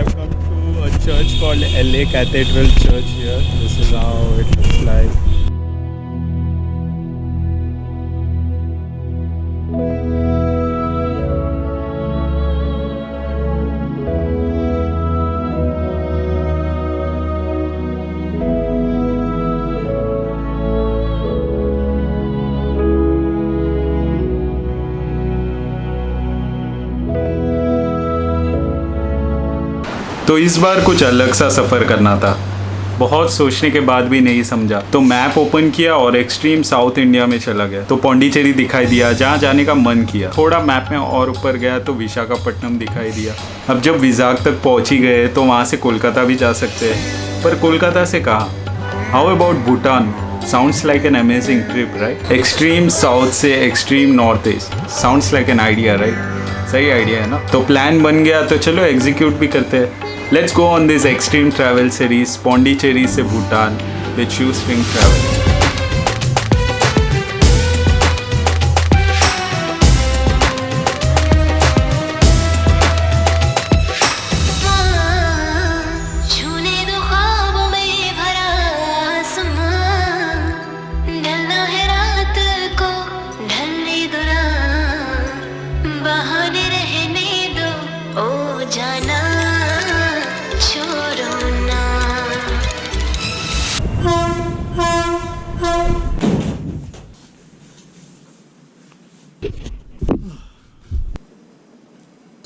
I've come to a church called LA Cathedral Church here. This is how it looks like. तो इस बार कुछ अलग सा सफ़र करना था। बहुत सोचने के बाद भी नहीं समझा, तो मैप ओपन किया और एक्सट्रीम साउथ इंडिया में चला गया। तो पौंडीचेरी दिखाई दिया, जहाँ जाने का मन किया। थोड़ा मैप में और ऊपर गया तो विशाखापट्टनम दिखाई दिया। अब जब विजाग तक पहुँच ही गए तो वहाँ से कोलकाता भी जा सकते हैं, पर कोलकाता से कहाँ? How about Bhutan? Sounds like an amazing trip, right? Extreme south से extreme north east, sounds like an idea, right? सही आइडिया है ना? तो प्लान बन गया, तो चलो एग्जीक्यूट भी करते हैं। Let's go on this extreme travel series, Pondicherry से Bhutan with shoestring travel.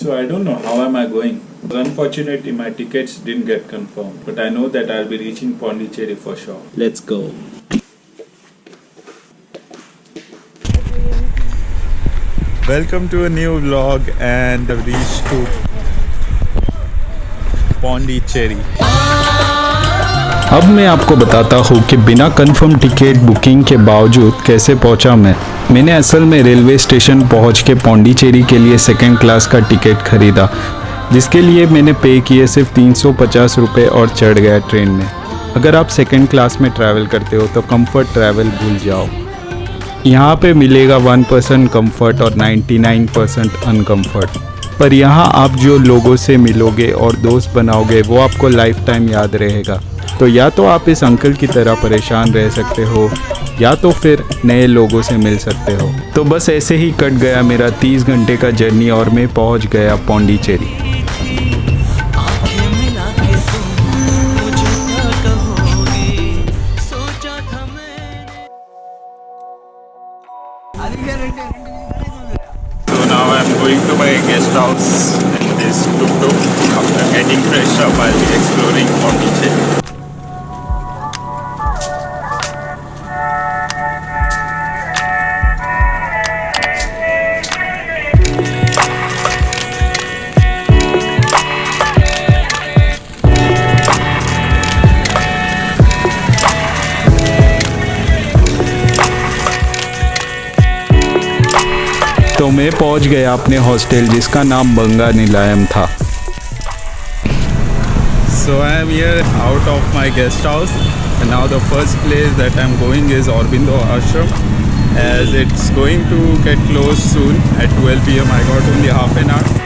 So I don't know how am I going. Unfortunately, my tickets didn't get confirmed, but I know that I'll be reaching Pondicherry for sure. Let's go. Welcome to a new vlog and I've reached to Pondicherry. अब मैं आपको बताता हूँ कि बिना confirm ticket booking के बावजूद कैसे पहुँचा मैंने असल में रेलवे स्टेशन पहुँच के पौंडीचेरी के लिए सेकंड क्लास का टिकट ख़रीदा, जिसके लिए मैंने पे किए सिर्फ 350 रुपये और चढ़ गया ट्रेन में। अगर आप सेकंड क्लास में ट्रैवल करते हो तो कंफर्ट ट्रैवल भूल जाओ। यहाँ पे मिलेगा 1% कंफर्ट और 99% अनकम्फर्ट। पर यहाँ आप जो लोगों से मिलोगे और दोस्त बनाओगे वो आपको लाइफ टाइम याद रहेगा। तो या तो आप इस अंकल की तरह परेशान रह सकते हो या तो फिर नए लोगों से मिल सकते हो। तो बस ऐसे ही कट गया मेरा 30 घंटे का जर्नी और मैं पहुंच गया Pondicherry. So now I'm going to my guest house in this tuk-tuk. After getting fresh up, I'll be exploring Pondicherry. तो मैं पहुंच गया अपने हॉस्टल जिसका नाम बंगा नीलायम था। So I am here out of my guest house and now the first place that I'm going is Aurobindo Ashram, as it's going to get closed soon at 12 PM. I got only half an hour.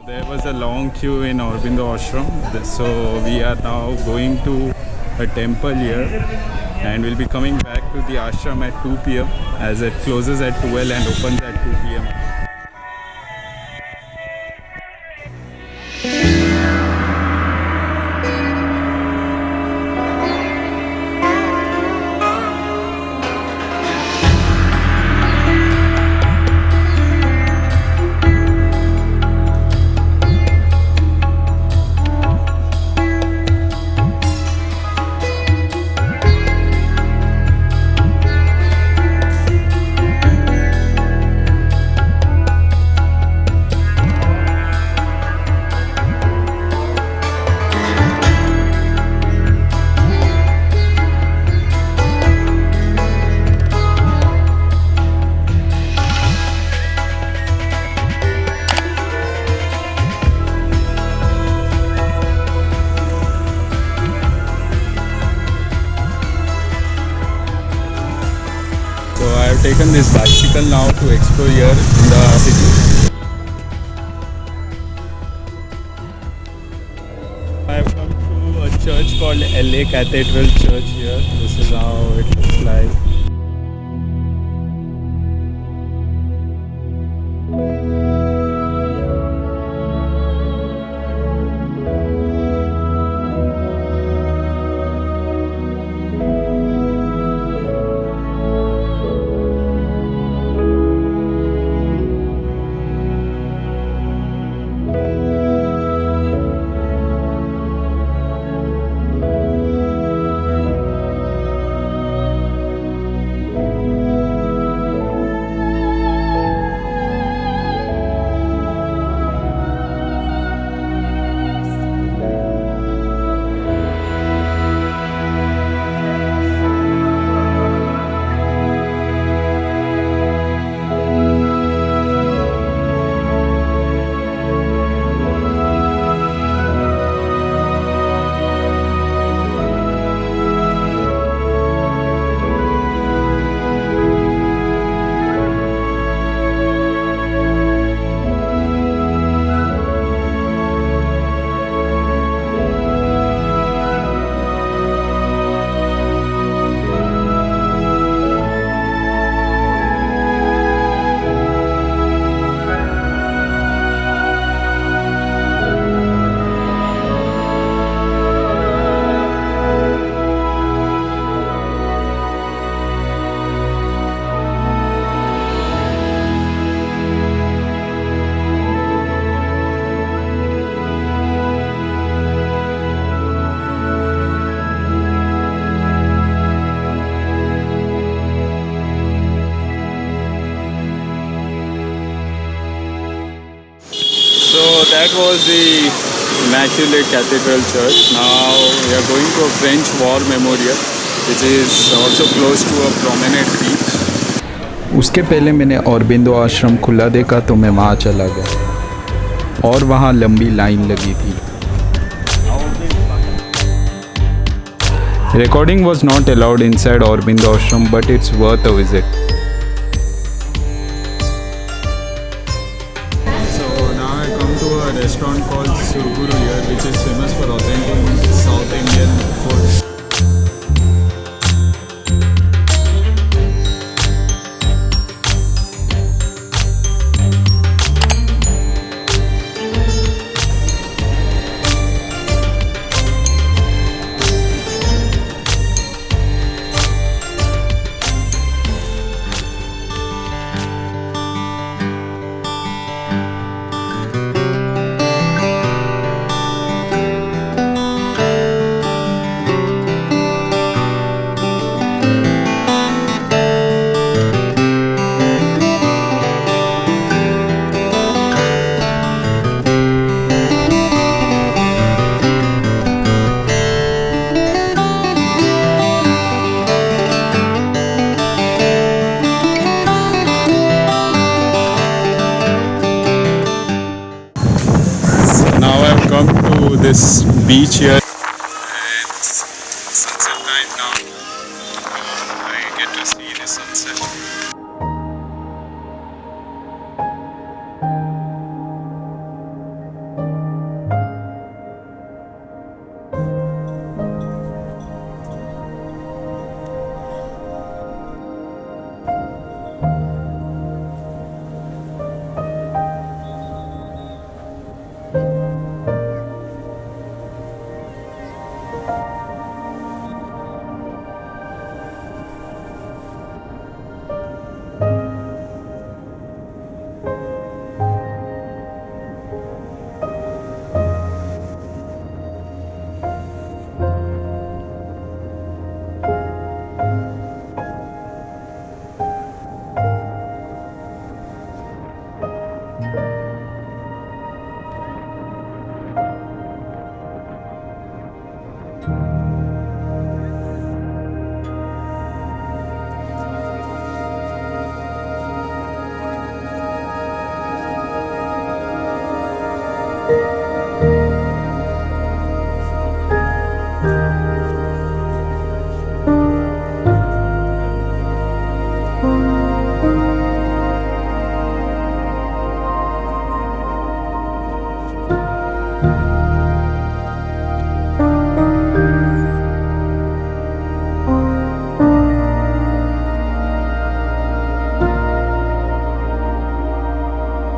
There was a long queue in Aurobindo Ashram, so we are now going to a temple here and we'll be coming back to the ashram at 2 PM as it closes at 12 and opens at 2 PM. taken this bicycle now to explore here in the city. I have come to a church called LA Cathedral Church here. This is how it looks like. So that was the Immaculate Cathedral Church. Now we are going to a French War Memorial, which is also close to a promenade beach. उसके पहले मैंने औरबिंदो आश्रम खुला देखा तो मैं वहाँ चला गया और वहाँ लंबी लाइन लगी थी. Recording was not allowed inside Aurobindo Ashram, but it's worth a visit. So now I come to a restaurant called Surguru here, which is famous for authentic South Indian food. Now I've come to this beach here.